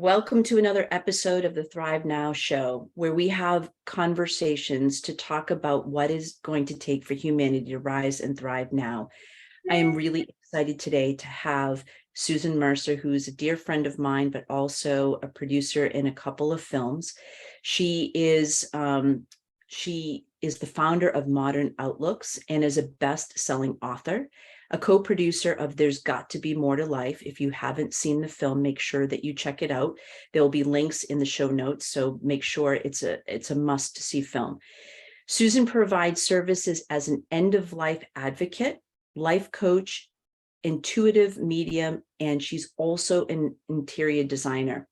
Welcome to another episode of the Thrive Now show, where we have conversations to talk about what is going to take for humanity to rise and thrive now. I am really excited today to have Susan Mercer, who is a dear friend of mine, but also a producer in a couple of films. She is the founder of Modern Outlooks and is a best-selling author, a co-producer of There's Got to Be More to Life. If you haven't seen the film, make sure that you check it out. There will be links in the show notes, so make sure it's a must-see film. Susan provides services as an end-of-life advocate, life coach, intuitive medium, and she's also an interior designer.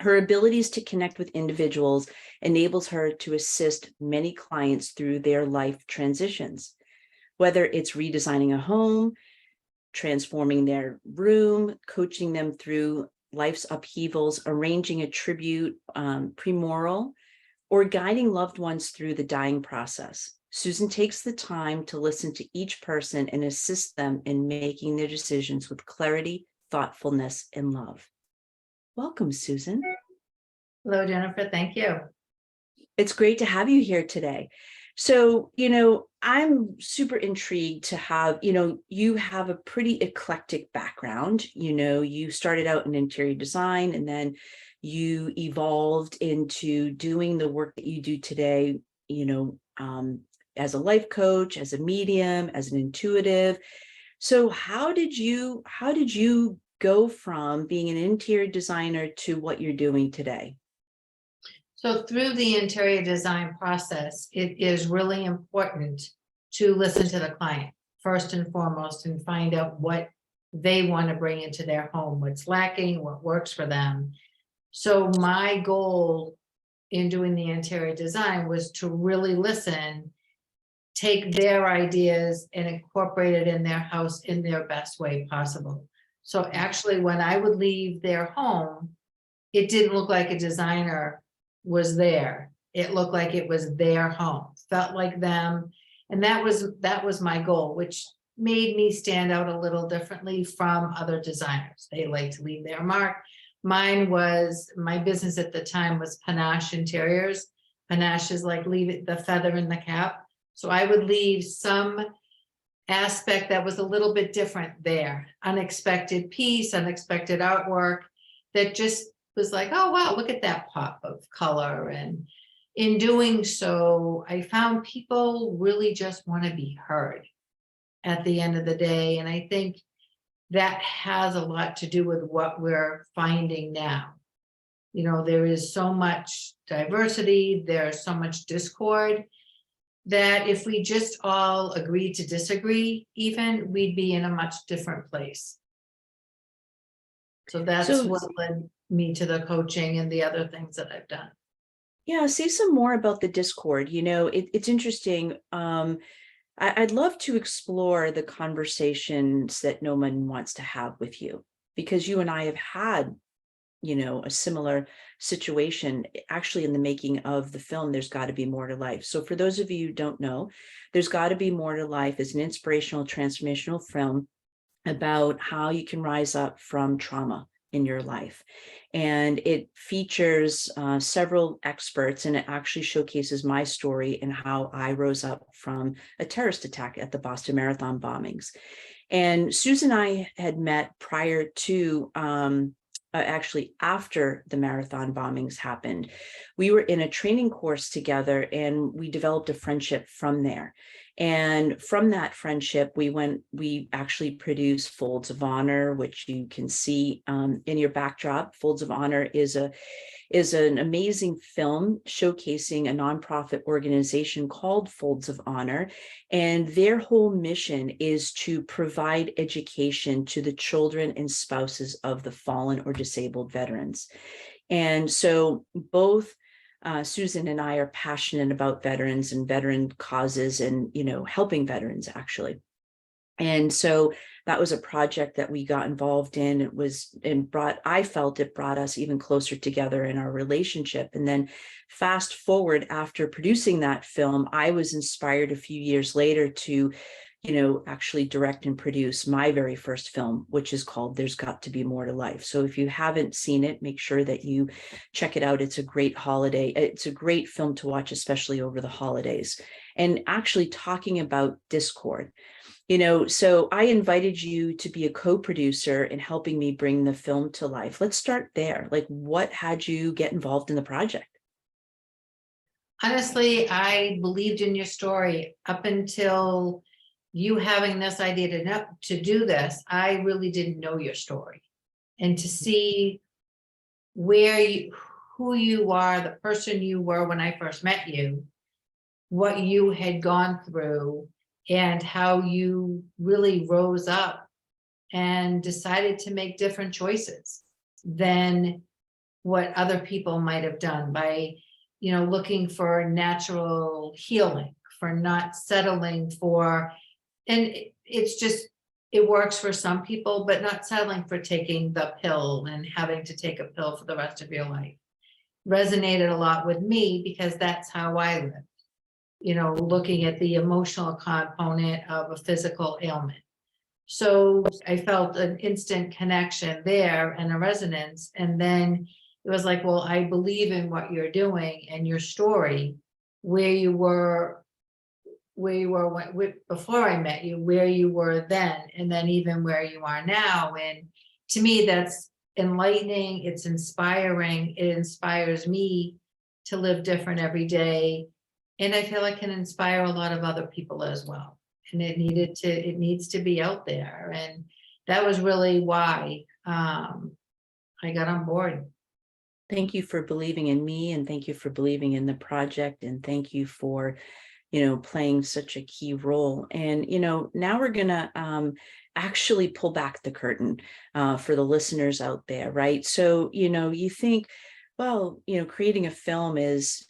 Her abilities to connect with individuals enables her to assist many clients through their life transitions, whether it's redesigning a home, transforming their room, coaching them through life's upheavals, arranging a tribute, Premorial, or guiding loved ones through the dying process. Susan takes the time to listen to each person and assist them in making their decisions with clarity, thoughtfulness, and love. Welcome, Susan. Hello, Jennifer. Thank you. It's great to have you here today. So, I'm super intrigued to have, you have a pretty eclectic background. You started out in interior design and then you evolved into doing the work that you do today, as a life coach, as a medium, as an intuitive. So how did you go from being an interior designer to what you're doing today? So through the interior design process, it is really important to listen to the client first and foremost and find out what they want to bring into their home, what's lacking, what works for them. So my goal in doing the interior design was to really listen, take their ideas and incorporate it in their house in their best way possible. So actually, when I would leave their home, it didn't look like a designer was there. It looked like it was their home, felt like them. And that was my goal, which made me stand out a little differently from other designers. They like to leave their mark. My business at the time was Panache Interiors. Panache is like leave it, the feather in the cap. So I would leave some aspect that was a little bit different there. Unexpected piece, unexpected artwork that just was like, oh, wow, look at that pop of color. And in doing so, I found people really just want to be heard at the end of the day. And I think that has a lot to do with what we're finding now. There is so much diversity, there's so much discord, that if we just all agreed to disagree, even, we'd be in a much different place. So that's what led me to the coaching and the other things that I've done. Yeah, say some more about the discord. It's interesting. I'd love to explore the conversations that no one wants to have with you, because you and I have had, a similar situation actually in the making of the film, There's Got to Be More to Life. So for those of you who don't know, There's Got to Be More to Life is an inspirational, transformational film about how you can rise up from trauma in your life. And it features several experts, and it actually showcases my story and how I rose up from a terrorist attack at the Boston Marathon bombings. And Susan and I had met prior to, actually after the marathon bombings happened. We were in a training course together and we developed a friendship from there. And from that friendship, we actually produced Folds of Honor, which you can see in your backdrop. Folds of Honor is an amazing film showcasing a nonprofit organization called Folds of Honor. And their whole mission is to provide education to the children and spouses of the fallen or disabled veterans. And so both Susan and I are passionate about veterans and veteran causes and, helping veterans actually. And so that was a project that we got involved in. I felt it brought us even closer together in our relationship. And then fast forward, after producing that film, I was inspired a few years later to actually direct and produce my very first film, which is called There's Got to Be More to Life. So if you haven't seen it, make sure that you check it out. It's a great holiday. It's a great film to watch, especially over the holidays. And actually talking about discord, so I invited you to be a co-producer in helping me bring the film to life. Let's start there. Like, what had you get involved in the project? Honestly, I believed in your story up until you having this idea to do this. I really didn't know your story. And to see where you, who you are, the person you were when I first met you, what you had gone through, and how you really rose up and decided to make different choices than what other people might have done by, looking for natural healing, for not settling for, and it's just, it works for some people, but not settling for taking the pill and having to take a pill for the rest of your life. Resonated a lot with me because that's how I live. Looking at the emotional component of a physical ailment. So I felt an instant connection there and a resonance. And then it was like, well, I believe in what you're doing and your story, where you were before I met you, where you were then, and then even where you are now. And to me, that's enlightening. It's inspiring. It inspires me to live different every day. And I feel I can inspire a lot of other people as well. And it needs to be out there. And that was really why I got on board. Thank you for believing in me, and thank you for believing in the project, and thank you for playing such a key role. And now we're gonna actually pull back the curtain for the listeners out there, right? So you think, well, creating a film is,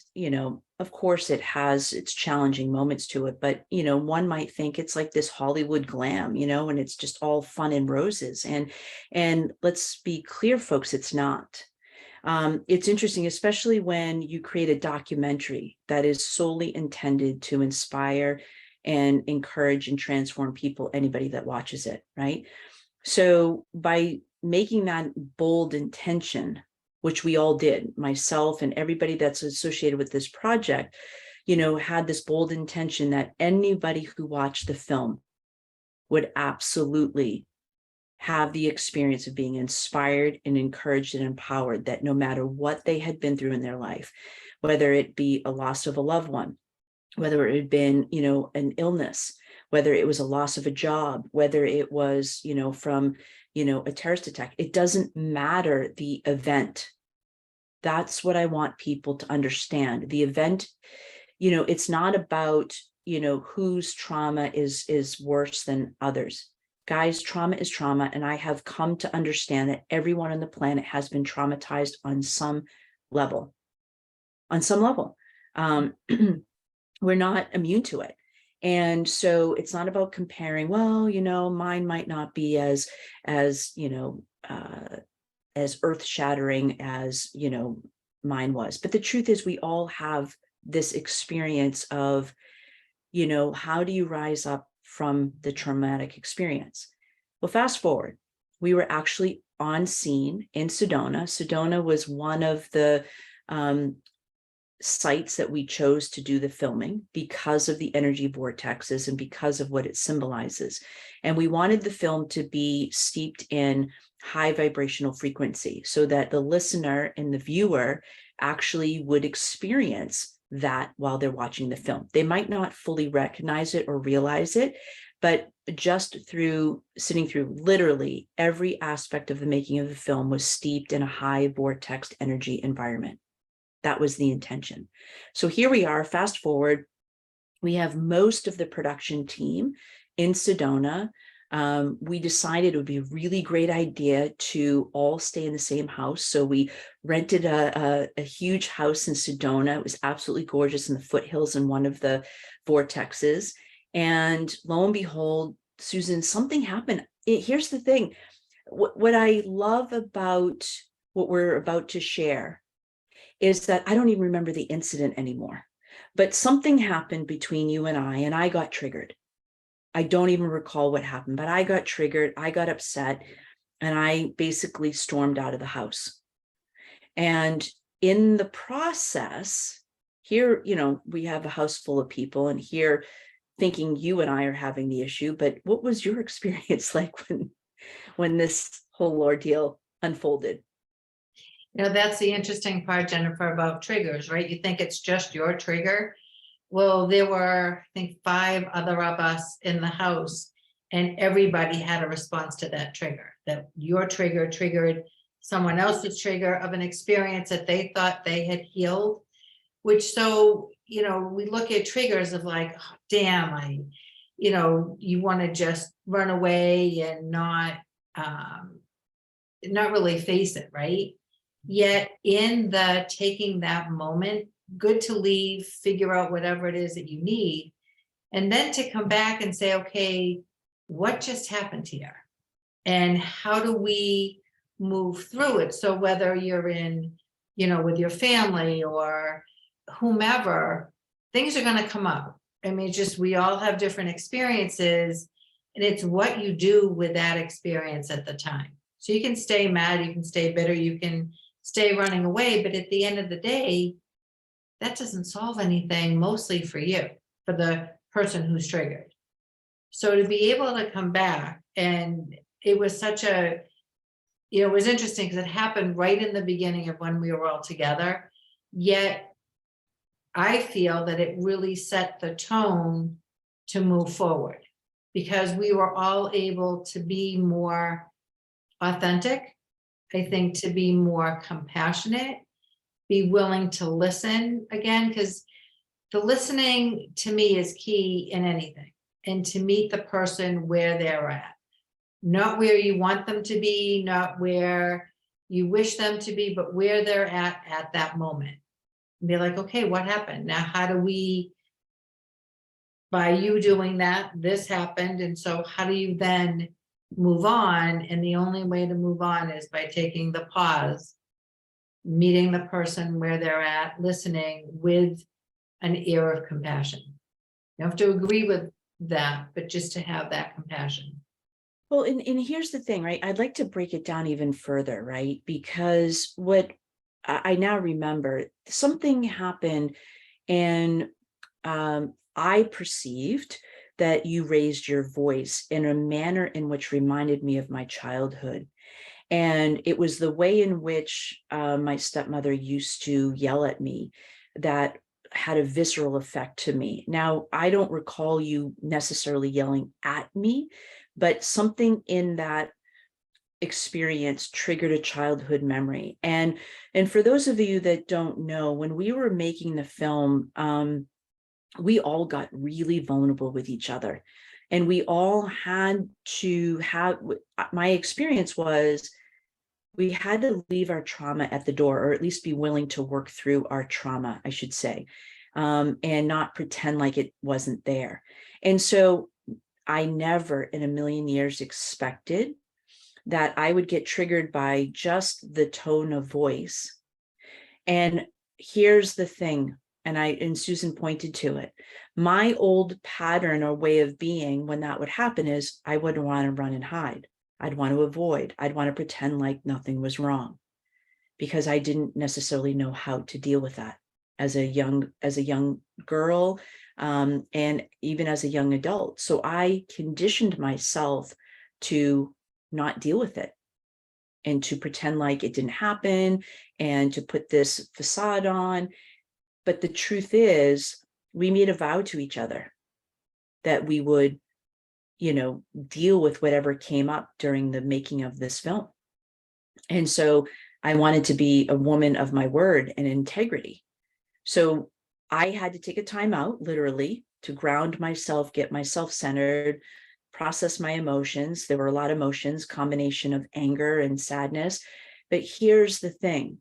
of course it has its challenging moments to it, but one might think it's like this Hollywood glam, and it's just all fun and roses. And let's be clear, folks, it's not. It's interesting, especially when you create a documentary that is solely intended to inspire and encourage and transform people, anybody that watches it, right? So by making that bold intention, which we all did, myself and everybody that's associated with this project, had this bold intention that anybody who watched the film would absolutely have the experience of being inspired and encouraged and empowered, that no matter what they had been through in their life, whether it be a loss of a loved one, whether it had been, an illness, whether it was a loss of a job, whether it was, from, a terrorist attack, it doesn't matter the event. That's what I want people to understand. The event, it's not about, whose trauma is worse than others. Guys, trauma is trauma. And I have come to understand that everyone on the planet has been traumatized on some level. On some level. We're not immune to it. And so it's not about comparing, well, mine might not be as earth-shattering as, mine was. But the truth is, we all have this experience of, how do you rise up from the traumatic experience? Well, fast forward, we were actually on scene in Sedona. Sedona was one of the sites that we chose to do the filming because of the energy vortexes and because of what it symbolizes. And we wanted the film to be steeped in high vibrational frequency so that the listener and the viewer actually would experience that while they're watching the film. They might not fully recognize it or realize it, but just through sitting through literally every aspect of the making of the film was steeped in a high vortex energy environment. That was the intention. So here we are, fast forward, we have most of the production team in Sedona. We decided it would be a really great idea to all stay in the same house. So we rented a huge house in Sedona. It was absolutely gorgeous in the foothills in one of the vortexes. And lo and behold, Susan, something happened. Here's the thing. What I love about what we're about to share is that I don't even remember the incident anymore, but something happened between you and I got triggered. I don't even recall what happened, but I got triggered, I got upset, and I basically stormed out of the house. And in the process, here, we have a house full of people, and here thinking you and I are having the issue, but what was your experience like when this whole ordeal unfolded? That's the interesting part, Jennifer, about triggers, right? You think it's just your trigger. Well, there were, I think, 5 other of us in the house, and everybody had a response to that trigger. That your trigger triggered someone else's trigger of an experience that they thought they had healed. Which, so, we look at triggers of like, oh, damn, you want to just run away and not really face it, right? Yet in the taking that moment, good to leave, figure out whatever it is that you need, and then to come back and say, okay, what just happened here? And how do we move through it? So whether you're in, with your family or whomever, things are going to come up. I mean, just we all have different experiences, and it's what you do with that experience at the time. So you can stay mad, you can stay bitter, you can stay running away, but at the end of the day, that doesn't solve anything, mostly for you, for the person who's triggered. So to be able to come back, and it was such a, it was interesting because it happened right in the beginning of when we were all together. Yet I feel that it really set the tone to move forward, because we were all able to be more authentic, I think, to be more compassionate, be willing to listen again, because the listening to me is key in anything, and to meet the person where they're at, not where you want them to be, not where you wish them to be, but where they're at that moment. And be like, okay, what happened? Now, how do we, by you doing that, this happened. And so how do you then move on? And the only way to move on is by taking the pause, meeting the person where they're at, listening with an ear of compassion. You don't have to agree with that, but just to have that compassion. Well, and here's the thing, right? I'd like to break it down even further, right? Because what I now remember, something happened, and I perceived that you raised your voice in a manner in which reminded me of my childhood. And it was the way in which my stepmother used to yell at me that had a visceral effect to me. Now, I don't recall you necessarily yelling at me, but something in that experience triggered a childhood memory. And for those of you that don't know, when we were making the film, we all got really vulnerable with each other, and we all had to have, my experience was, we had to leave our trauma at the door, or at least be willing to work through our trauma, I should say, and not pretend like it wasn't there. And so I never in a million years expected that I would get triggered by just the tone of voice. And here's the thing, and Susan pointed to it. My old pattern or way of being when that would happen is I would want to run and hide. I'd want to avoid. I'd want to pretend like nothing was wrong, because I didn't necessarily know how to deal with that as a young girl, and even as a young adult. So I conditioned myself to not deal with it, and to pretend like it didn't happen, and to put this facade on. But the truth is, we made a vow to each other that we would, deal with whatever came up during the making of this film. And so I wanted to be a woman of my word and integrity. So I had to take a time out, literally, to ground myself, get myself centered, process my emotions. There were a lot of emotions, combination of anger and sadness. But here's the thing.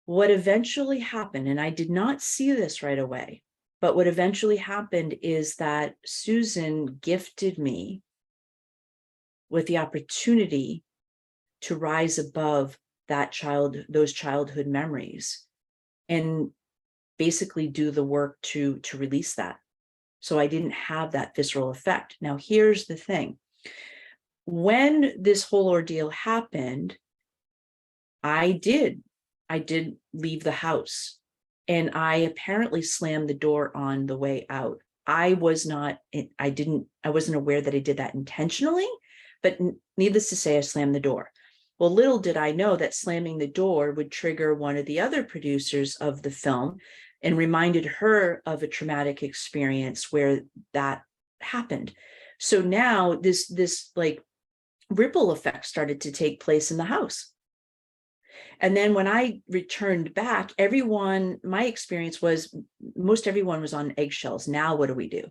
What eventually happened, and I did not see this right away, but what eventually happened is that Susan gifted me with the opportunity to rise above those childhood memories, and basically do the work to release that. So I didn't have that visceral effect. Now, here's the thing. When this whole ordeal happened, I did leave the house, and I apparently slammed the door on the way out. I wasn't aware that I did that intentionally, but needless to say, I slammed the door. Well, little did I know that slamming the door would trigger one of the other producers of the film and reminded her of a traumatic experience where that happened. So now this like ripple effect started to take place in the house. And then when I returned back, my experience was most everyone was on eggshells. Now, what do we do?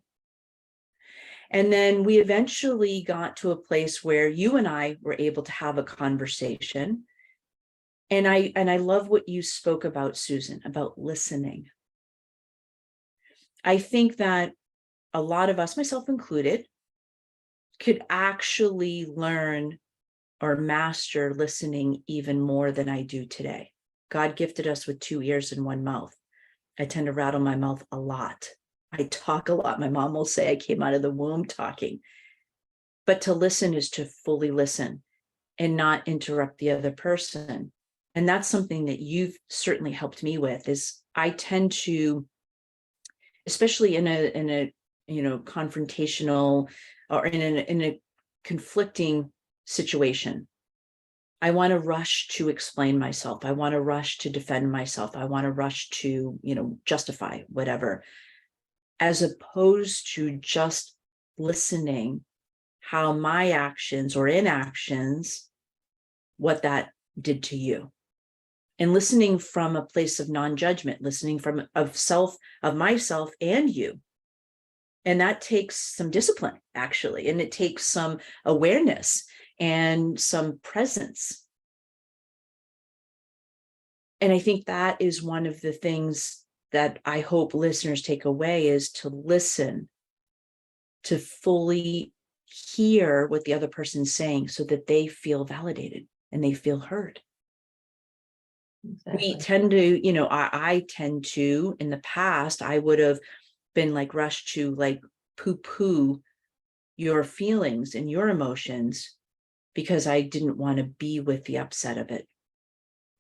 And then we eventually got to a place where you and I were able to have a conversation. And I love what you spoke about, Susan, about listening. I think that a lot of us, myself included, could actually learn or master listening even more than I do today. God gifted us with 2 ears and 1 mouth. I tend to rattle my mouth a lot. I talk a lot. My mom will say I came out of the womb talking. But to listen is to fully listen and not interrupt the other person. And that's something that you've certainly helped me with. Is I tend to, especially in a confrontational or in a conflicting situation, I want to rush to explain myself. I want to rush to defend myself. I want to rush to, justify whatever, as opposed to just listening how my actions or inactions, what that did to you. And listening from a place of non-judgment, listening of myself and you. And that takes some discipline, actually, and it takes some awareness and some presence. And I think that is one of the things that I hope listeners take away, is to listen, to fully hear what the other person's saying so that they feel validated and they feel heard. Exactly. We tend to, I tend to, in the past, I would have been like rushed to like poo-poo your feelings and your emotions because I didn't want to be with the upset of it,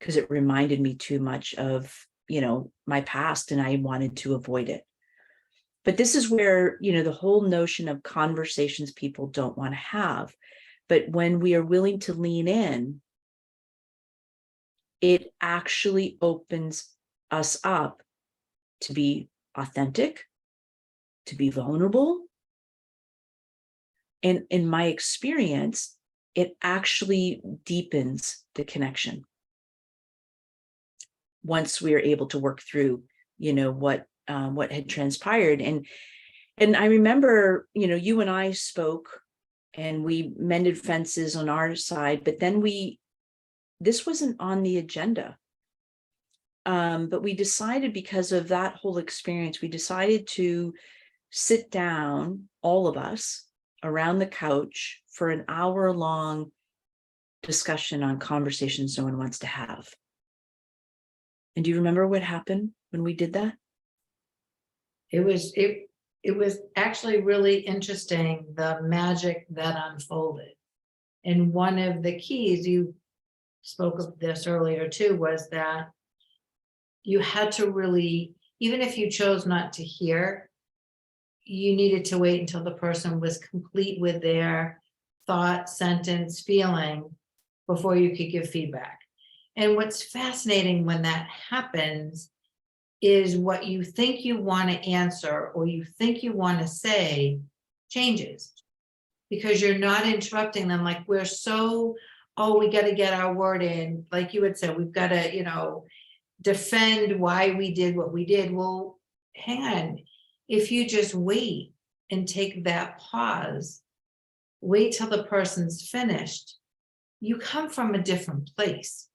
because it reminded me too much of, my past, and I wanted to avoid it. But this is where, the whole notion of conversations people don't want to have. But when we are willing to lean in, it actually opens us up to be authentic, to be vulnerable. And in my experience, it actually deepens the connection once we are able to work through, what had transpired. And I remember, you and I spoke and we mended fences on our side, but then this wasn't on the agenda. But we decided, because of that whole experience, we decided to sit down, all of us, around the couch for an hour-long discussion on conversations no one wants to have. And do you remember what happened when we did that? It was actually really interesting, the magic that unfolded. And one of the keys, you spoke of this earlier too, was that you had to really, even if you chose not to hear, you needed to wait until the person was complete with their thought, sentence, feeling before you could give feedback. And what's fascinating when that happens is what you think you want to answer or you think you want to say changes, because you're not interrupting them. Like we're so, we got to get our word in. Like you had said, we've got to, defend why we did what we did. Well, hang on. If you just wait and take that pause, wait till the person's finished, you come from a different place,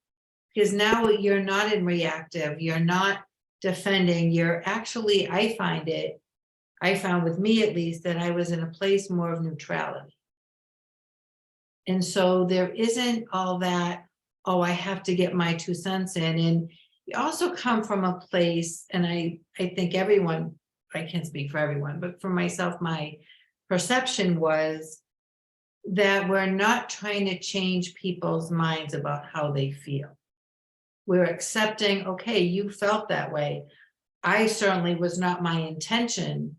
because now you're not in reactive, you're not defending, you're actually, I found with me at least, that I was in a place more of neutrality. And so there isn't all that, I have to get my 2 cents in. And you also come from a place, and I think everyone I can't speak for everyone, but for myself, my perception was that we're not trying to change people's minds about how they feel. We're accepting, okay, you felt that way. I certainly was not my intention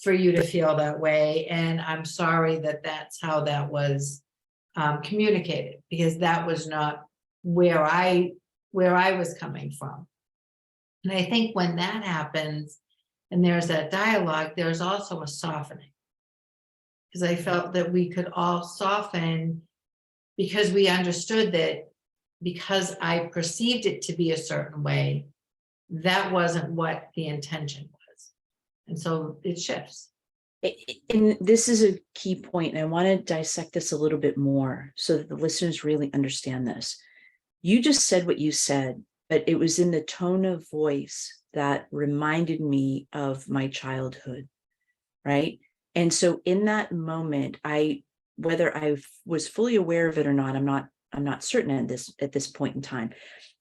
for you to feel that way. And I'm sorry that that's how that was communicated, because that was not where I was coming from. And I think when that happens and there's that dialogue, there's also a softening. Because I felt that we could all soften because we understood that because I perceived it to be a certain way, that wasn't what the intention was. And so it shifts. And this is a key point, and I want to dissect this a little bit more so that the listeners really understand this. You just said what you said, but it was in the tone of voice that reminded me of my childhood, right? And so in that moment, whether I was fully aware of it or not, I'm not certain at this point in time,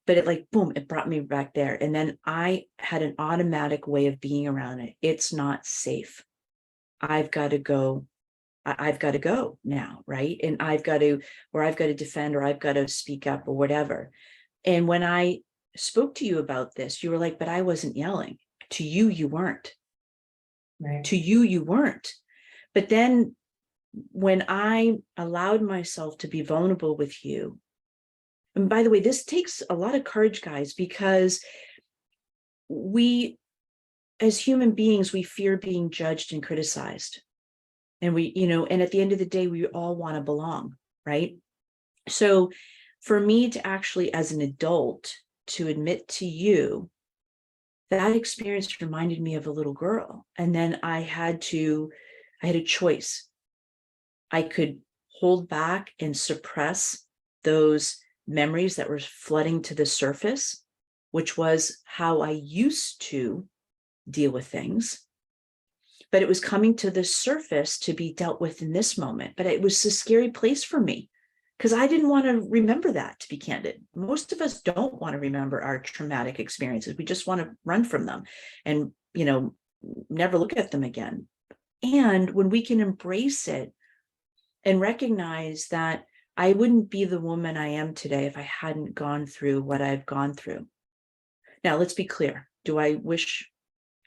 but it, like, boom, it brought me back there. And then I had an automatic way of being around it. It's not safe. I've got to go. I've got to go now, right? And I've got to defend, or I've got to speak up, or whatever. And when I spoke to you about this, you were like, but I wasn't yelling. To you, you weren't. Right. To you, you weren't. But then when I allowed myself to be vulnerable with you, and by the way, this takes a lot of courage, guys, because we, as human beings, we fear being judged and criticized. And and at the end of the day, we all want to belong, right? So for me to actually, as an adult, to admit to you, that experience reminded me of a little girl. And then I had a choice. I could hold back and suppress those memories that were flooding to the surface, which was how I used to deal with things. But it was coming to the surface to be dealt with in this moment. But it was a scary place for me because I didn't want to remember that, to be candid. Most of us don't want to remember our traumatic experiences. We just want to run from them and, never look at them again. And when we can embrace it and recognize that I wouldn't be the woman I am today if I hadn't gone through what I've gone through. Now, let's be clear. Do I wish,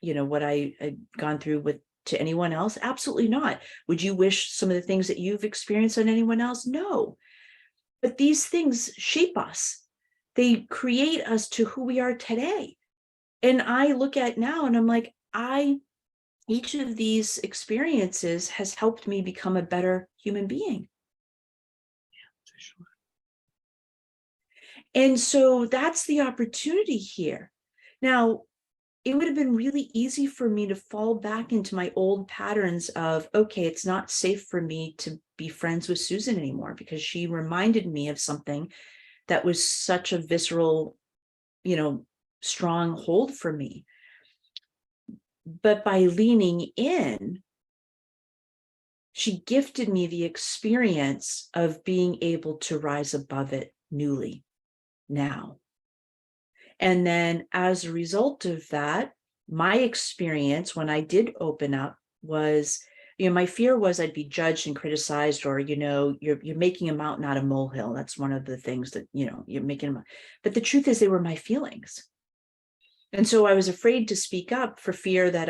what I had gone through to anyone else? Absolutely not. Would you wish some of the things that you've experienced on anyone else? No. But these things shape us. They create us to who we are today. And I look at now and I'm like, each of these experiences has helped me become a better human being. Yeah, for sure. And so that's the opportunity here. Now, it would have been really easy for me to fall back into my old patterns of, okay, it's not safe for me to be friends with Susan anymore because she reminded me of something that was such a visceral, strong hold for me. But by leaning in, she gifted me the experience of being able to rise above it newly now. And then as a result of that, my experience when I did open up was, my fear was I'd be judged and criticized, or, you're making a mountain out of molehill. That's one of the things that, you're making. But the truth is they were my feelings. And so I was afraid to speak up for fear that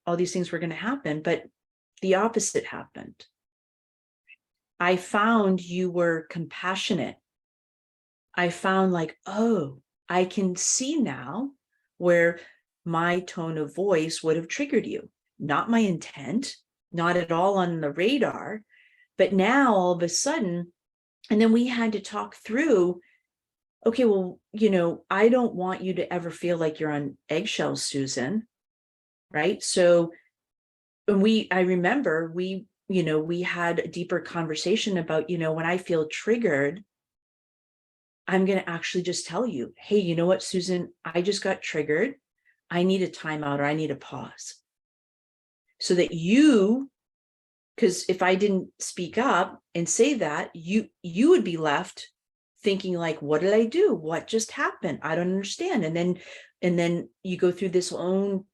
all these things were going to happen, but the opposite happened. I found you were compassionate. I found like, oh, I can see now where my tone of voice would have triggered you. Not my intent, not at all on the radar, but now all of a sudden, and then we had to talk through, okay, well, I don't want you to ever feel like you're on eggshells, Susan, right? So I remember we had a deeper conversation about, when I feel triggered, I'm going to actually just tell you, hey, you know what, Susan, I just got triggered. I need a timeout, or I need a pause. So that because if I didn't speak up and say that, you would be left thinking like, what did I do? What just happened? I don't understand. And then you go through this own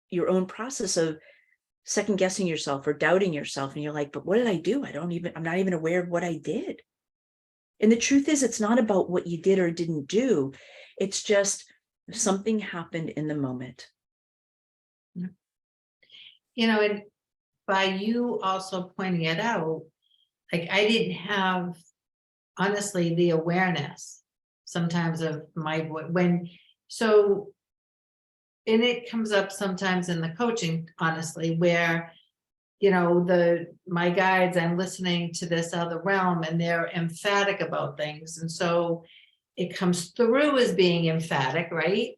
your own process of second guessing yourself or doubting yourself. And you're like, but what did I do? I'm not even aware of what I did. And the truth is, it's not about what you did or didn't do. It's just something happened in the moment. And by you also pointing it out, like I didn't have, honestly, the awareness sometimes of and it comes up sometimes in the coaching, honestly, where my guides, I'm listening to this other realm and they're emphatic about things, and so it comes through as being emphatic, right?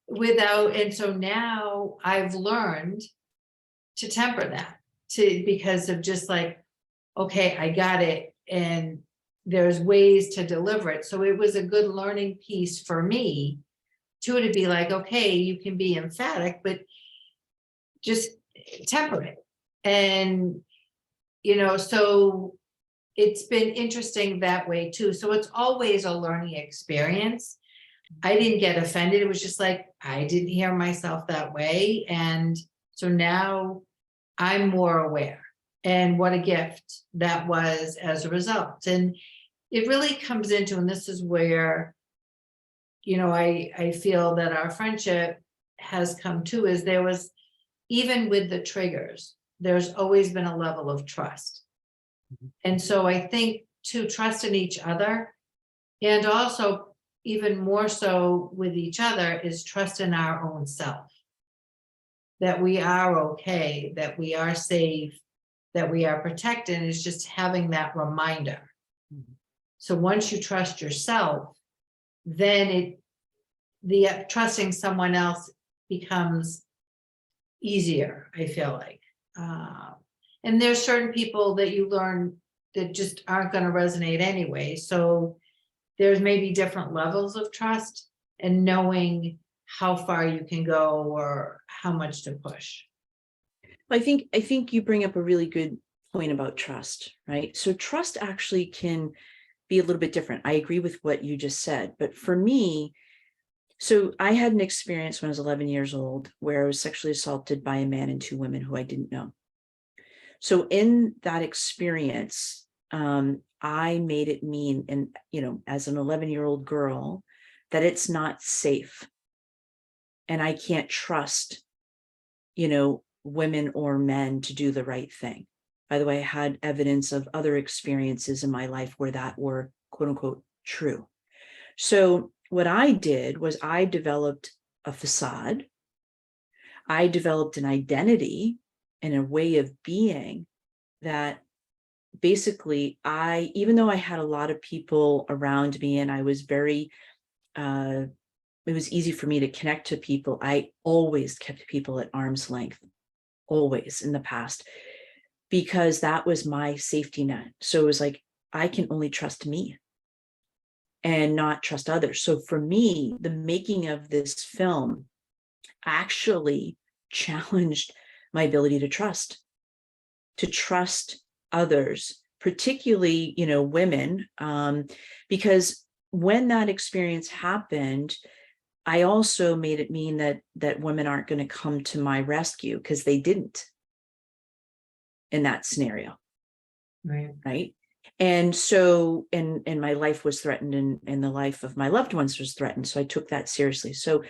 And so now I've learned to temper that, because of just like, okay, I got it, and there's ways to deliver it. So it was a good learning piece for me too, to be like, okay, you can be emphatic, but just temper it. And so it's been interesting that way too. So it's always a learning experience. I didn't get offended. It was just like, I didn't hear myself that way. And so now I'm more aware, and what a gift that was as a result. And it really comes into, and this is where, I feel that our friendship has come to, is there was, even with the triggers, there's always been a level of trust. And so I think to trust in each other, and also even more so with each other, is trust in our own self, that we are okay, that we are safe, that we are protected, is just having that reminder. So once you trust yourself, then trusting someone else becomes easier, I feel like. And there's certain people that you learn that just aren't going to resonate anyway. So there's maybe different levels of trust, and knowing how far you can go or how much to push. I think you bring up a really good point about trust, right? So trust actually can be a little bit different. I agree with what you just said, but for me, so I had an experience when I was 11 years old where I was sexually assaulted by a man and two women who I didn't know. So in that experience, I made it mean, and as an 11-year-old girl, that it's not safe, and I can't trust, women or men to do the right thing. By the way, I had evidence of other experiences in my life where that were quote unquote true. So what I did was I developed a facade. I developed an identity and a way of being that basically even though I had a lot of people around me and I was very, it was easy for me to connect to people, I always kept people at arm's length, always in the past, because that was my safety net. So it was like, I can only trust me and not trust others. So for me, the making of this film actually challenged my ability to trust others, particularly, women, because when that experience happened, I also made it mean that women aren't going to come to my rescue, because they didn't in that scenario. Right. And so, and my life was threatened, and the life of my loved ones was threatened. So I took that seriously. So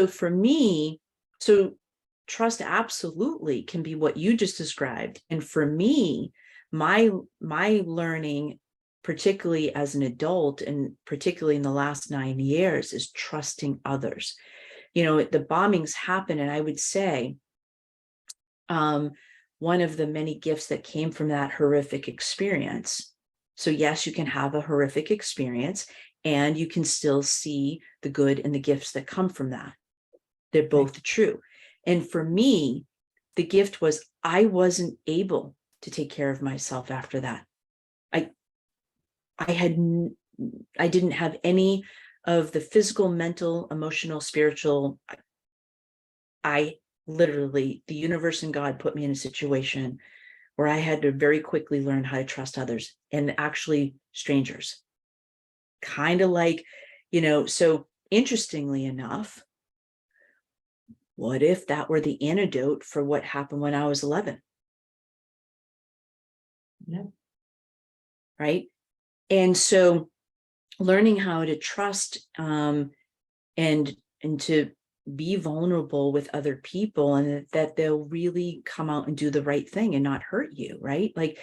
for me, so trust absolutely can be what you just described. And for me, my learning, particularly as an adult, and particularly in the last 9 years, is trusting others. The bombings happen, and I would say, one of the many gifts that came from that horrific experience. So yes, you can have a horrific experience and you can still see the good and the gifts that come from that. They're both true. And for me, the gift was I wasn't able to take care of myself after that. I didn't have any of the physical, mental, emotional, spiritual. I literally, the universe and God put me in a situation where I had to very quickly learn how to trust others, and actually strangers. Kind of like, so interestingly enough, What if that were the antidote for what happened when I was 11? Yeah. Right. And so learning how to trust and to be vulnerable with other people, and that they'll really come out and do the right thing and not hurt you, right? Like,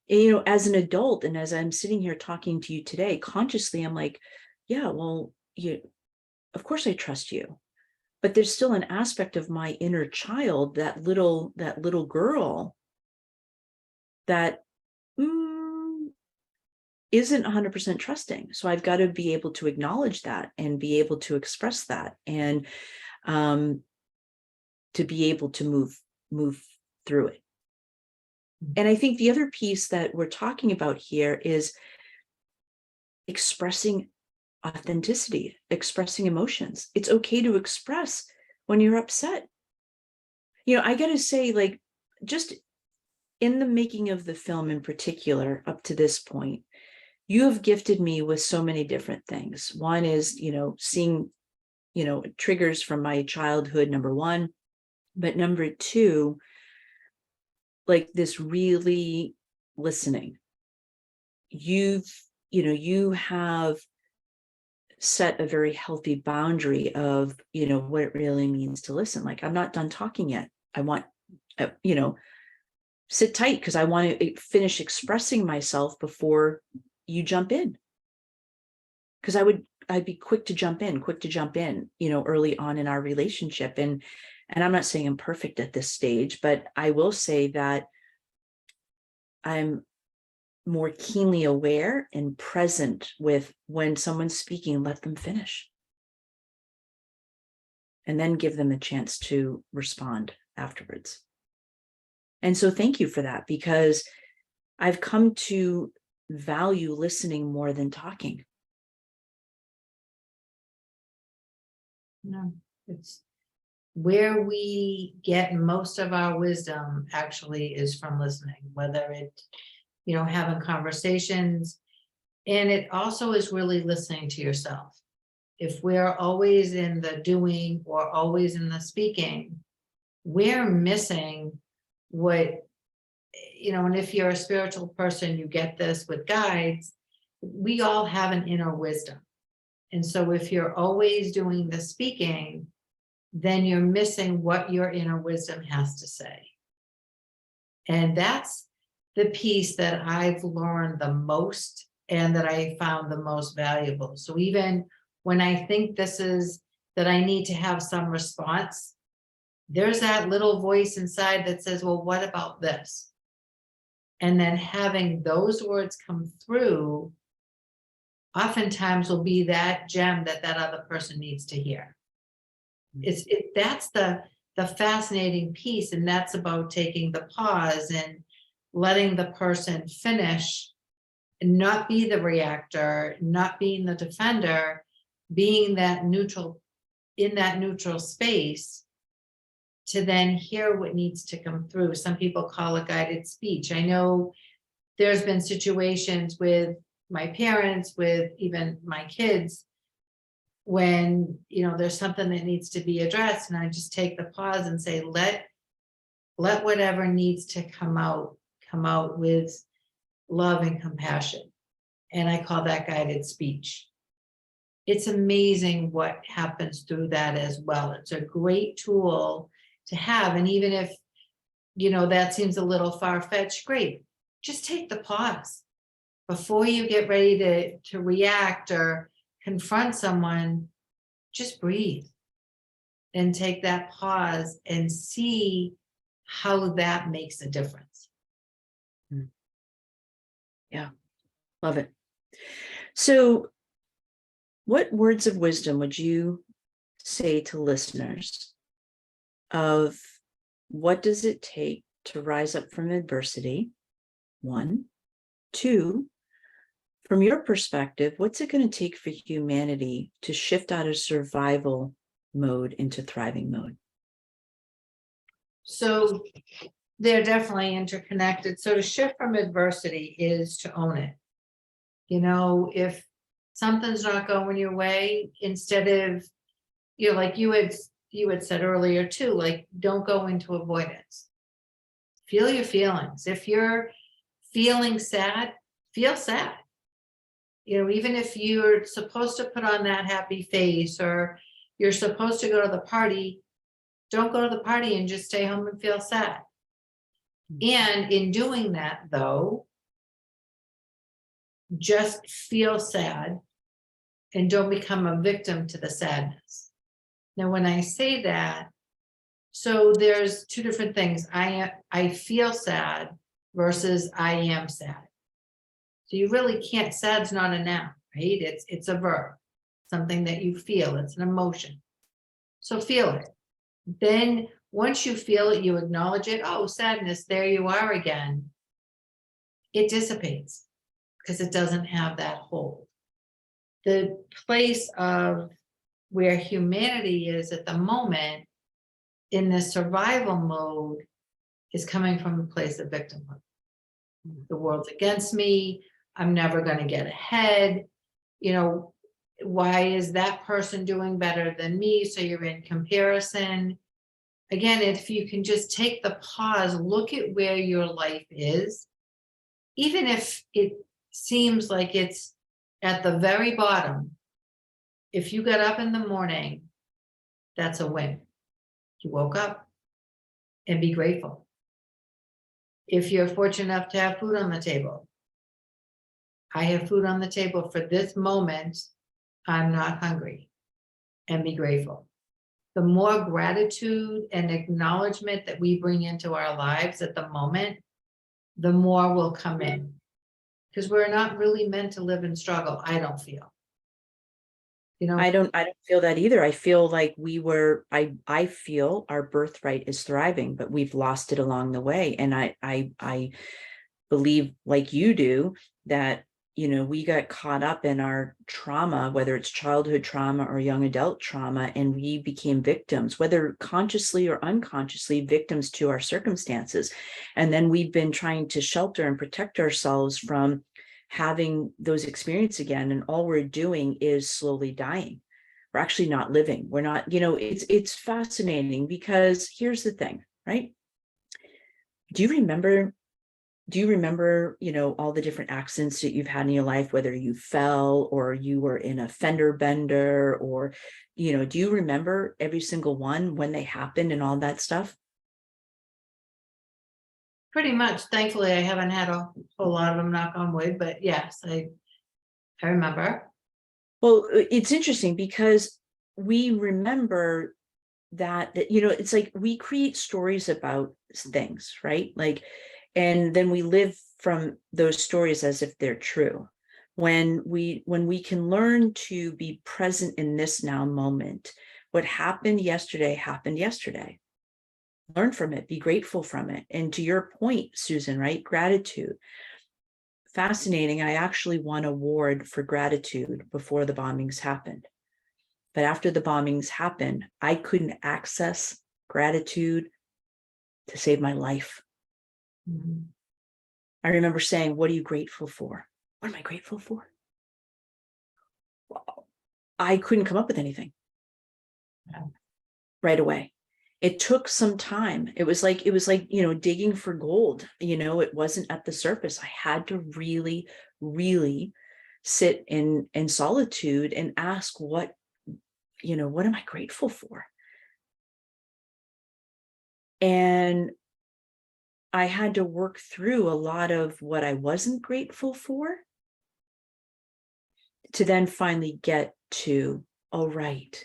as an adult, and as I'm sitting here talking to you today, consciously, I'm like, yeah, well, of course I trust you. But there's still an aspect of my inner child, that little girl, that isn't 100% trusting. So I've got to be able to acknowledge that and be able to express that, and to be able to move through it. And I think the other piece that we're talking about here is expressing authenticity, expressing emotions. It's okay to express when you're upset. I got to say, like, just in the making of the film in particular, up to this point, you have gifted me with so many different things. One is, seeing, triggers from my childhood, number one. But number two, like, this really listening. You have set a very healthy boundary of, what it really means to listen. Like, I'm not done talking yet. I want, sit tight, because I want to finish expressing myself before you jump in. Because I'd be quick to jump in, early on in our relationship. And I'm not saying I'm perfect at this stage, but I will say that I'm more keenly aware and present with, when someone's speaking, let them finish. And then give them a chance to respond afterwards. And so thank you for that, because I've come to value listening more than talking. No, it's where we get most of our wisdom actually is from listening, whether it, having conversations, and it also is really listening to yourself. If we're always in the doing or always in the speaking, we're missing what, and if you're a spiritual person, you get this with guides, we all have an inner wisdom. And so if you're always doing the speaking, then you're missing what your inner wisdom has to say. And that's the piece that I've learned the most and that I found the most valuable. So even when I think that I need to have some response, there's that little voice inside that says, well, what about this? And then having those words come through oftentimes will be that gem that other person needs to hear. That's the fascinating piece, and that's about taking the pause and letting the person finish, and not be the reactor, not being the defender, being that neutral, in that neutral space, to then hear what needs to come through. Some people call it guided speech. I know there's been situations with my parents, with even my kids, when there's something that needs to be addressed, and I just take the pause and say, let whatever needs to come out with love and compassion. And I call that guided speech. It's amazing what happens through that as well. It's a great tool to have. And even if that seems a little far-fetched, great, just take the pause before you get ready to react or confront someone. Just breathe and take that pause and see how that makes a difference. Yeah, love it. So what words of wisdom would you say to listeners of what does it take to rise up from adversity? One. Two, from your perspective, what's it going to take for humanity to shift out of survival mode into thriving mode? So they're definitely interconnected. So to shift from adversity is to own it. If something's not going your way, instead of, like you had you had said earlier too, like, don't go into avoidance. Feel your feelings. If you're feeling sad, feel sad. Even if you're supposed to put on that happy face, or you're supposed to go to the party, don't go to the party and just stay home and feel sad. And in doing that, though, just feel sad and don't become a victim to the sadness. Now, when I say that, so there's two different things. I feel sad versus I am sad. So you really can't, sad's not a noun, right? It's a verb, something that you feel, it's an emotion. So feel it. Then once you feel it, you acknowledge it. Oh, sadness, there you are again. It dissipates because it doesn't have that hold. The place of where humanity is at the moment in the survival mode is coming from a place of victimhood. The world's against me. I'm never going to get ahead. Why is that person doing better than me? So you're in comparison. Again, if you can just take the pause, look at where your life is, even if it seems like it's at the very bottom. If you got up in the morning, that's a win. You woke up, and be grateful. If you're fortunate enough to have food on the table, I have food on the table for this moment, I'm not hungry, and be grateful. The more gratitude and acknowledgement that we bring into our lives at the moment, the more will come in. Because we're not really meant to live in struggle, I don't feel. I don't feel that either. I feel like I feel our birthright is thriving, but we've lost it along the way. And I believe, like you do, that we got caught up in our trauma, whether it's childhood trauma or young adult trauma, and we became victims, whether consciously or unconsciously, victims to our circumstances. And then we've been trying to shelter and protect ourselves from having those experiences again, and all we're doing is slowly dying. We're actually not living. We're not, it's fascinating, because here's the thing, right? Do you remember, all the different accidents that you've had in your life, whether you fell or you were in a fender bender, or, do you remember every single one, when they happened and all that stuff? Pretty much. Thankfully, I haven't had a whole lot of them, knock on wood, but yes, I remember. Well, it's interesting because we remember that, it's like we create stories about things, right? Like, and then we live from those stories as if they're true. When we can learn to be present in this now moment, what happened yesterday. Learn from it, be grateful from it. And to your point, Susan, right? Gratitude. Fascinating. I actually won an award for gratitude before the bombings happened. But after the bombings happened, I couldn't access gratitude to save my life. Mhm. I remember saying, what are you grateful for? What am I grateful for? Well, I couldn't come up with anything right away. It took some time. It was like, digging for gold. It wasn't at the surface. I had to really, really sit in solitude and ask, what am I grateful for? And I had to work through a lot of what I wasn't grateful for to then finally get to, oh, right,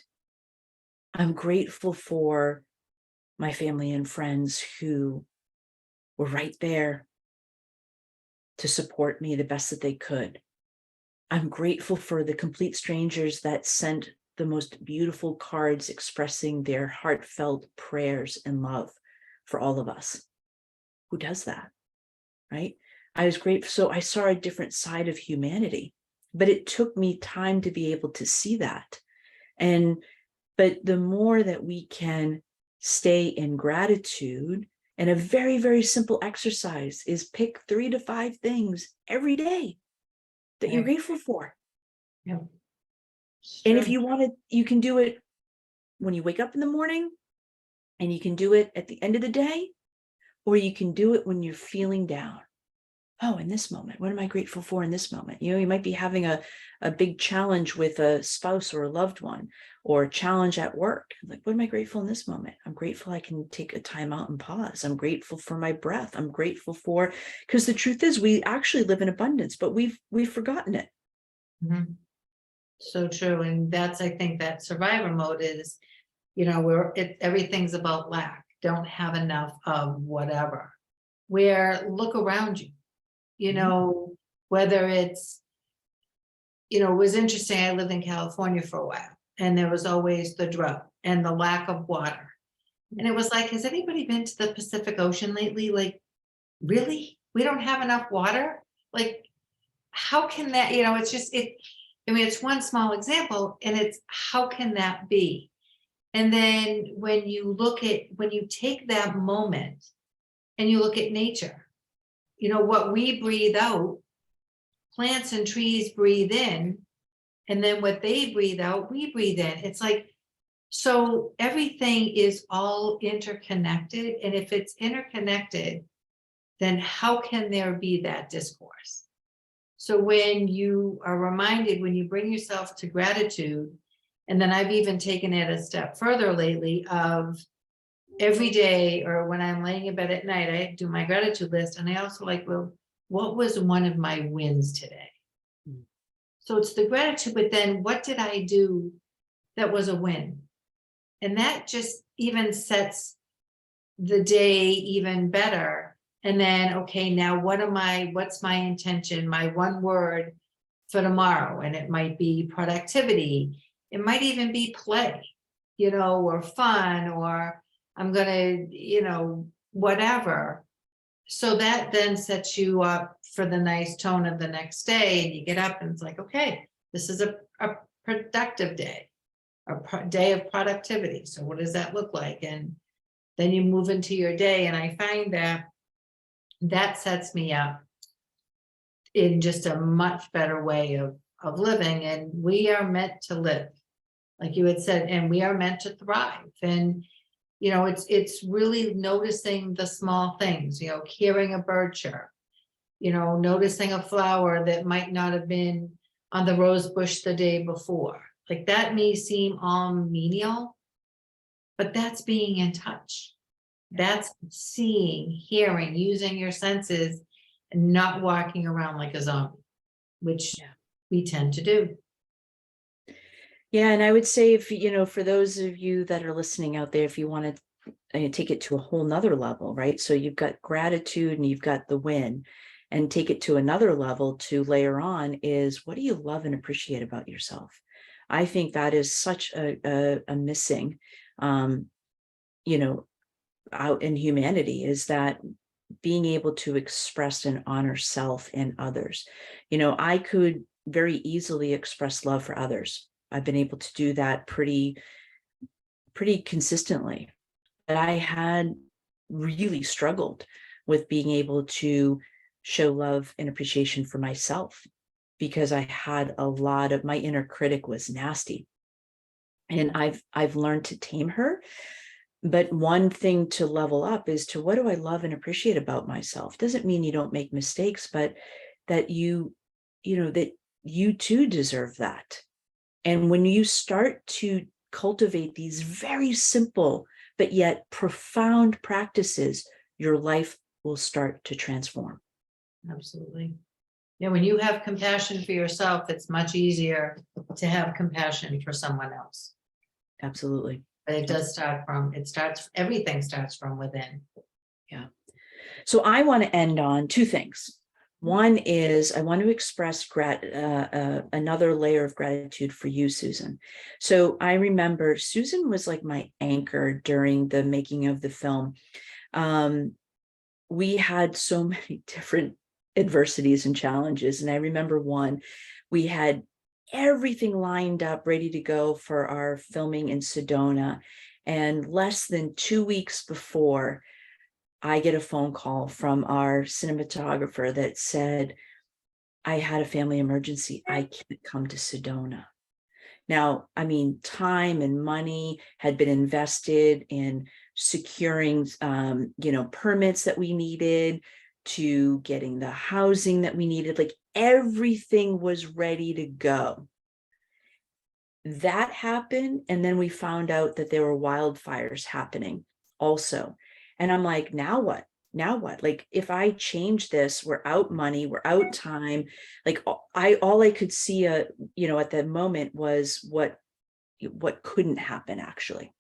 I'm grateful for my family and friends who were right there to support me the best that they could. I'm grateful for the complete strangers that sent the most beautiful cards expressing their heartfelt prayers and love for all of us. Who does that, right? I was grateful. So I saw a different side of humanity, but it took me time to be able to see that. But the more that we can stay in gratitude, and a very, very simple exercise is pick 3 to 5 things every day that you're Right. grateful for. Yeah. And if you want to, you can do it when you wake up in the morning, and you can do it at the end of the day, or you can do it when you're feeling down. Oh, in this moment, what am I grateful for in this moment? You might be having a big challenge with a spouse or a loved one, or a challenge at work. Like, what am I grateful in this moment? I'm grateful I can take a time out and pause. I'm grateful for my breath. I'm grateful for, because the truth is we actually live in abundance, but we've forgotten it. Mhm. So true. And that's, I think that survivor mode is, where everything's about lack, don't have enough of whatever. Where look around you, whether it's, it was interesting. I lived in California for a while, and there was always the drought and the lack of water. And it was like, has anybody been to the Pacific Ocean lately? Like, really? We don't have enough water? Like, how can that, it's just I mean, it's one small example, and it's how can that be? And then when you take that moment and you look at nature, what we breathe out, plants and trees breathe in, and then what they breathe out, we breathe in. It's like, so everything is all interconnected. And if it's interconnected, then how can there be that discourse? So when you are reminded, when you bring yourself to gratitude, and then I've even taken it a step further lately of every day, or when I'm laying in bed at night, I do my gratitude list. And I also like, well, what was one of my wins today? So it's the gratitude, but then what did I do that was a win? And that just even sets the day even better. And then, okay, now what's my intention, my one word for tomorrow? And it might be productivity. It might even be play, or fun, or I'm going to, whatever. So that then sets you up for the nice tone of the next day. And you get up and it's like, okay, this is a productive day, day of productivity. So what does that look like? And then you move into your day. And I find that sets me up in just a much better way of living. And we are meant to live, like you had said, and we are meant to thrive. And it's really noticing the small things, hearing a bird chirp, noticing a flower that might not have been on the rose bush the day before. Like, that may seem all menial, but that's being in touch. That's seeing, hearing, using your senses, and not walking around like a zombie, which we tend to do. Yeah, and I would say, if for those of you that are listening out there, if you want to take it to a whole nother level, right? So you've got gratitude and you've got the win, and take it to another level to layer on is, what do you love and appreciate about yourself? I think that is such a missing, out in humanity, is that being able to express and honor self and others. I could very easily express love for others. I've been able to do that pretty consistently. But I had really struggled with being able to show love and appreciation for myself, because I had a lot of, my inner critic was nasty. And I've learned to tame her. But one thing to level up is to, what do I love and appreciate about myself? Doesn't mean you don't make mistakes, but that that you too deserve that. And when you start to cultivate these very simple but yet profound practices, your life will start to transform. Absolutely. Yeah, when you have compassion for yourself, it's much easier to have compassion for someone else. Absolutely. But everything starts from within. Yeah. So I want to end on two things. One is, I want to express another layer of gratitude for you, Susan. So I remember Susan was like my anchor during the making of the film. We had so many different adversities and challenges. And I remember one, we had everything lined up, ready to go for our filming in Sedona. And less than 2 weeks before, I get a phone call from our cinematographer that said, I had a family emergency. I can't come to Sedona. Now, I mean, time and money had been invested in securing, permits that we needed, to getting the housing that we needed. Like everything was ready to go. That happened. And then we found out that there were wildfires happening also. And I'm like, now what? Now what? Like, if I change this, we're out money, we're out time. Like, all I could see, at that moment was what couldn't happen actually.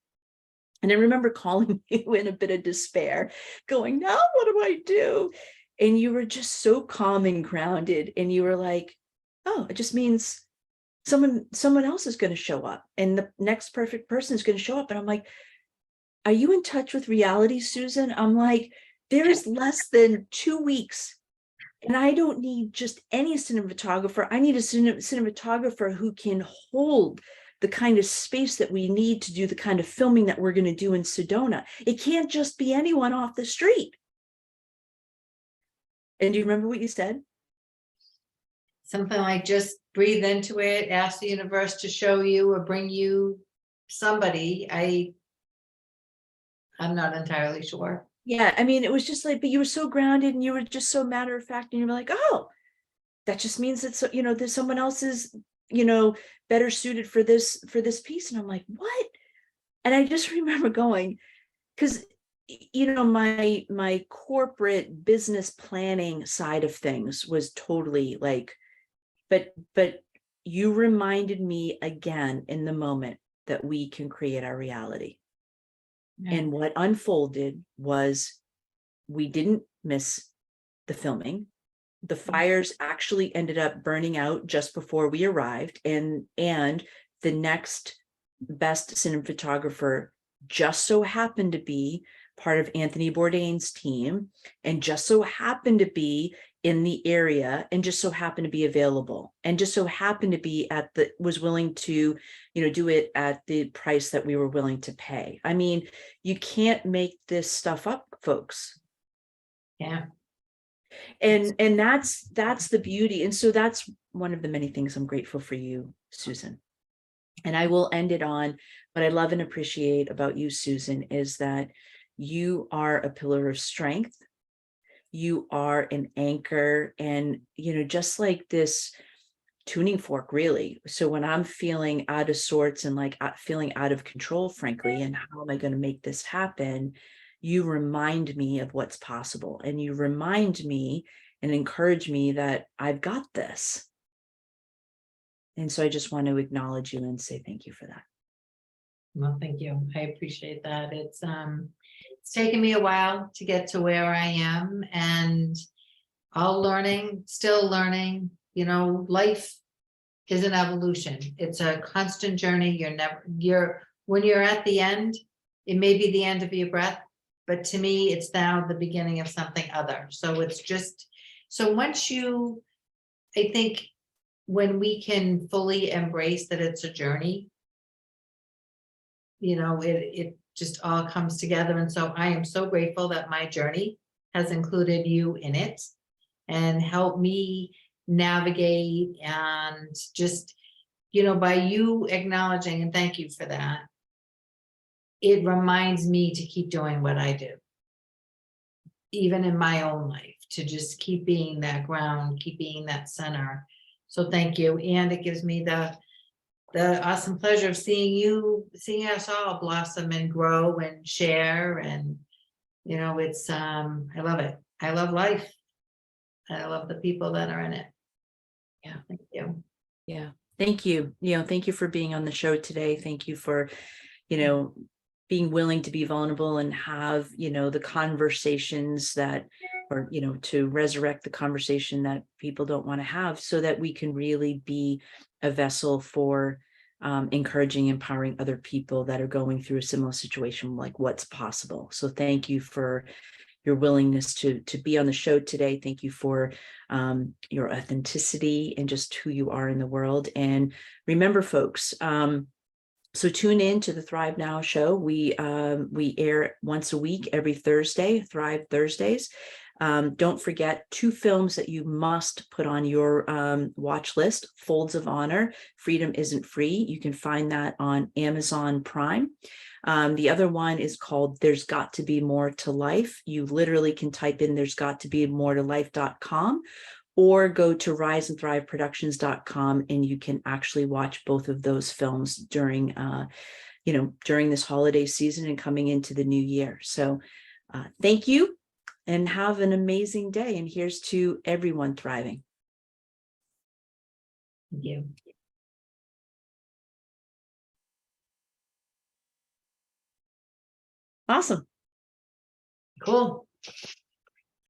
And I remember calling you in a bit of despair, going, now what do I do? And you were just so calm and grounded. And you were like, oh, it just means someone else is going to show up, and the next perfect person is going to show up. And I'm like, are you in touch with reality, Susan? I'm like, there is less than 2 weeks, and I don't need just any cinematographer. I need a cinematographer who can hold the kind of space that we need to do the kind of filming that we're going to do in Sedona. It can't just be anyone off the street. And do you remember what you said? Something like, just breathe into it, ask the universe to show you or bring you somebody. I'm not entirely sure. Yeah, I mean, it was just like, but you were so grounded and you were just so matter of fact, and you were like, oh, that just means that, there's someone else is, better suited for this piece. And I'm like, what? And I just remember going, because my corporate business planning side of things was totally like, but you reminded me again in the moment that we can create our reality. Yeah. And what unfolded was, we didn't miss the filming. The fires actually ended up burning out just before we arrived, and the next best cinematographer just so happened to be part of Anthony Bourdain's team, and just so happened to be in the area, and just so happened to be available, and just so happened to be was willing to, do it at the price that we were willing to pay. I mean, you can't make this stuff up, folks. Yeah. And that's the beauty. And so that's one of the many things I'm grateful for you, Susan. And I will end it on what I love and appreciate about you, Susan, is that you are a pillar of strength. You are an anchor, and just like this tuning fork, really. So when I'm feeling out of sorts and like feeling out of control, frankly, and how am I going to make this happen, you remind me of what's possible, and you remind me and encourage me that I've got this. And so I just want to acknowledge you and say thank you for that. Well, thank you. I appreciate that. It's taken me a while to get to where I am, and all learning, still learning. Life is an evolution. It's a constant journey. When you're at the end, it may be the end of your breath, but to me, it's now the beginning of something other. So it's just, so once I think when we can fully embrace that it's a journey, it just all comes together. And so I am so grateful that my journey has included you in it, and helped me navigate, and just, by you acknowledging, and thank you for that, it reminds me to keep doing what I do, even in my own life, to just keep being that ground, keep being that center. So thank you. And it gives me the awesome pleasure of seeing us all blossom and grow and share. And, it's, I love it. I love life. I love the people that are in it. Yeah. Thank you. Yeah. Thank you. Thank you for being on the show today. Thank you for, being willing to be vulnerable and have, the conversations that, or, to resurrect the conversation that people don't want to have, so that we can really be a vessel for encouraging, empowering other people that are going through a similar situation, like what's possible. So thank you for your willingness to be on the show today. Thank you for your authenticity and just who you are in the world. And remember, folks, so tune in to the Thrive Now show. We air once a week, every Thursday, Thrive Thursdays. Don't forget 2 films that you must put on your watch list: Folds of Honor, Freedom Isn't Free. You can find that on Amazon Prime. The other one is called There's Got to Be More to Life. You literally can type in there's got to be more to life.com, or go to riseandthriveproductions.com, and you can actually watch both of those films during during this holiday season and coming into the new year. So thank you and have an amazing day. And here's to everyone thriving. Thank you. Awesome. Cool.